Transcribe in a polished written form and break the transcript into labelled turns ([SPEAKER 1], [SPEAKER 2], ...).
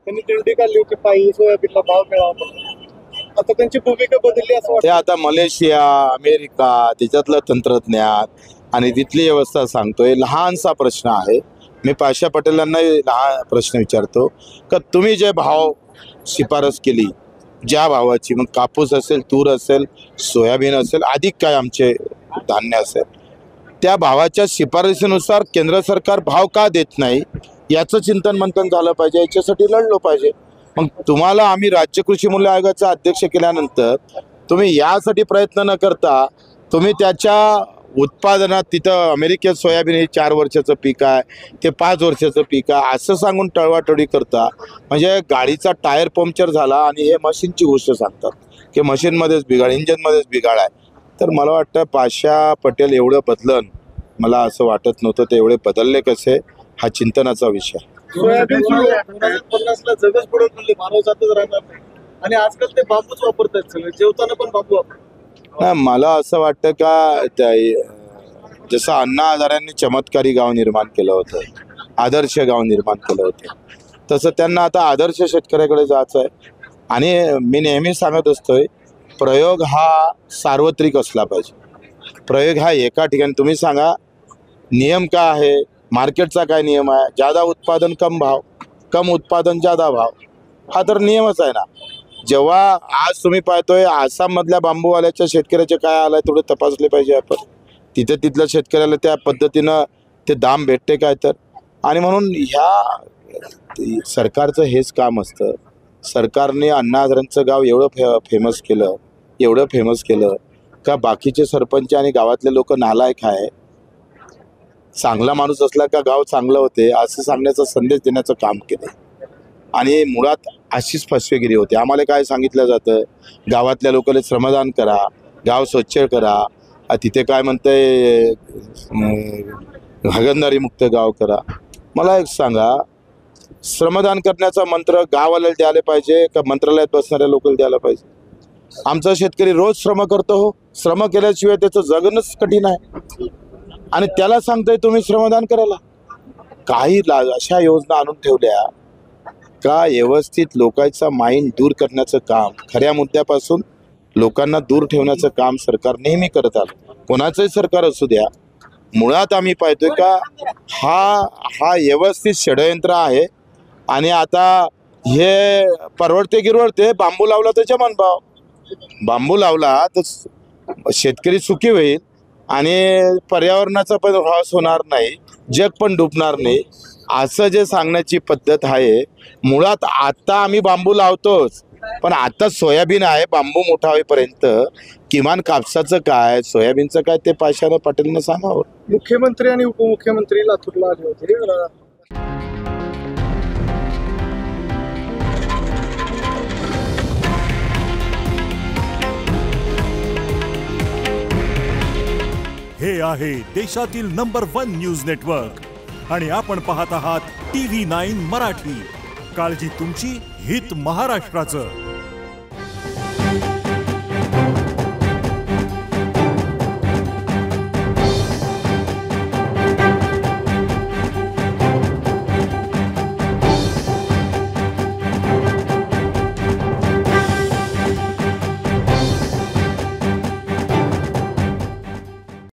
[SPEAKER 1] त्यांनी दिंडी काढली होती पायी सोयाबीनला भाव मिळावा. आता त्यांची भूमिका बदलली असं
[SPEAKER 2] ते
[SPEAKER 1] वाटतं.
[SPEAKER 2] आता मलेशिया, अमेरिका त्याच्यातलं तंत्रज्ञान आणि तिथली व्यवस्था सांगतोय. लहानसा प्रश्न आहे. मी पाशा पटेलांना लहान प्रश्न विचारतो का तुम्ही जे भाव शिफारस केली, ज्या भावाची, मग कापूस असेल, तूर असेल, सोयाबीन असेल, अधिक काय आमचे धान्य असेल, त्या भावाच्या शिफारसीनुसार केंद्र सरकार भाव का देत नाही याचं चिंतन मंथन झालं पाहिजे. याच्यासाठी लढलो पाहिजे. मग तुम्हाला आम्ही राज्य कृषी मूल्य आयोगाचा अध्यक्ष केल्यानंतर तुम्ही यासाठी प्रयत्न न करता तुम्ही त्याच्या उत्पादनात तिथं अमेरिकेत सोयाबीन हे 4 वर्षाचं पीक आहे, ते 5 वर्षाचं पीक आहे असं सांगून टळवाटळी करता. म्हणजे गाडीचा टायर पंक्चर झाला आणि हे मशीनची गोष्ट सांगतात की मशीनमध्येच बिघाड, इंजनमध्येच बिघाड आहे. तर मला वाटतं पाशा पटेल एवढं बदलन मला असं वाटत नव्हतं. ते एवढे बदलले कसे हा चिंतनाचा विषय.
[SPEAKER 1] सोयाबीन सुरू 2050ला जगच बुडत म्हणले, मानव जातच राहणार नाही. आणि आजकाल ते बांबूच वापरतात सगळे, जेवताना पण बांबू वापरतात.
[SPEAKER 2] नाही, मला असं वाटतं का जसं अण्णा हजाऱ्यांनी चमत्कारी गाव निर्माण केलं होतं, आदर्श गाव निर्माण केलं होतं, तसं त्यांना आता आदर्श शेतकऱ्याकडे जायचं आहे. आणि मी नेहमी सांगत असतोय प्रयोग हा सार्वत्रिक असला पाहिजे. प्रयोग हा एका ठिकाणी तुम्ही सांगा नियम काय आहे, मार्केटचा काय नियम आहे, जादा उत्पादन कम भाव, कम उत्पादन जादा भाव, हा तर नियमच आहे ना. जेव्हा आज तुम्ही पाहतोय आसाममधल्या बांबूवाल्याच्या शेतकऱ्याचे काय आलं आहे थोडं तपासले पाहिजे आपण. तिथल्या शेतकऱ्याला त्या पद्धतीनं ते दाम भेटते काय तर. आणि म्हणून ह्या सरकारचं हेच काम असतं. सरकारने अण्णा हजारेंचं गाव एवढं फेमस केलं का बाकीचे सरपंच आणि गावातले लोक नालायक आहे. चांगला माणूस असला का गाव चांगलं होते असं सांगण्याचा संदेश देण्याचं काम केलं. आणि मुळात अशीच फसवेगिरी होती. आम्हाला काय सांगितलं जातं, गावातल्या लोकांना श्रमदान करा, गाव स्वच्छ करा, तिथे काय म्हणतंय हागणदारी मुक्त गाव करा. मला एक सांगा, श्रमदान करण्याचा मंत्र गावाला द्यायला पाहिजे का मंत्रालयात बसणाऱ्या लोकांना द्यायला पाहिजे? आमचा शेतकरी रोज श्रम करतो हो. श्रम केल्याशिवाय त्याचं जगणंच कठीण आहे. आणि त्याला सांगताय तुम्ही श्रमदान करायला. काही अशा योजना आणून ठेवल्या का व्यवस्थित लोकांचा माइंड दूर करण्याचं काम, खऱ्या मुद्द्यापासून लोकांना दूर ठेवण्याचं काम सरकार नेहमी करत आलं. कोणाचंही सरकार असू द्या. मुळात आम्ही पाहतोय का हा व्यवस्थित षडयंत्र आहे. आणि आता हे परवडते गिरवडते, बांबू लावला त्याच्या मनभाव, बांबू लावला तर शेतकरी सुखी होईल आणि पर्यावरणाचा पण ऱ्हास होणार नाही, जग पण डुबणार नाही, असं जे सांगण्याची पद्धत आहे. मुळात आता आम्ही बांबू लावतोच, पण आता सोयाबीन आहे, बांबू मोठा होईपर्यंत किमान कापसाचं काय, सोयाबीनचं काय ते पाशा पटेलनं सांगावं.
[SPEAKER 1] मुख्यमंत्री आणि उपमुख्यमंत्री लातूरला आले होते.
[SPEAKER 3] हे आहे देशातील नंबर 1 न्यूज नेटवर्क आणि आपण पाहत आहात TV9 मराठी. काळजी तुमची, हित महाराष्ट्राचं.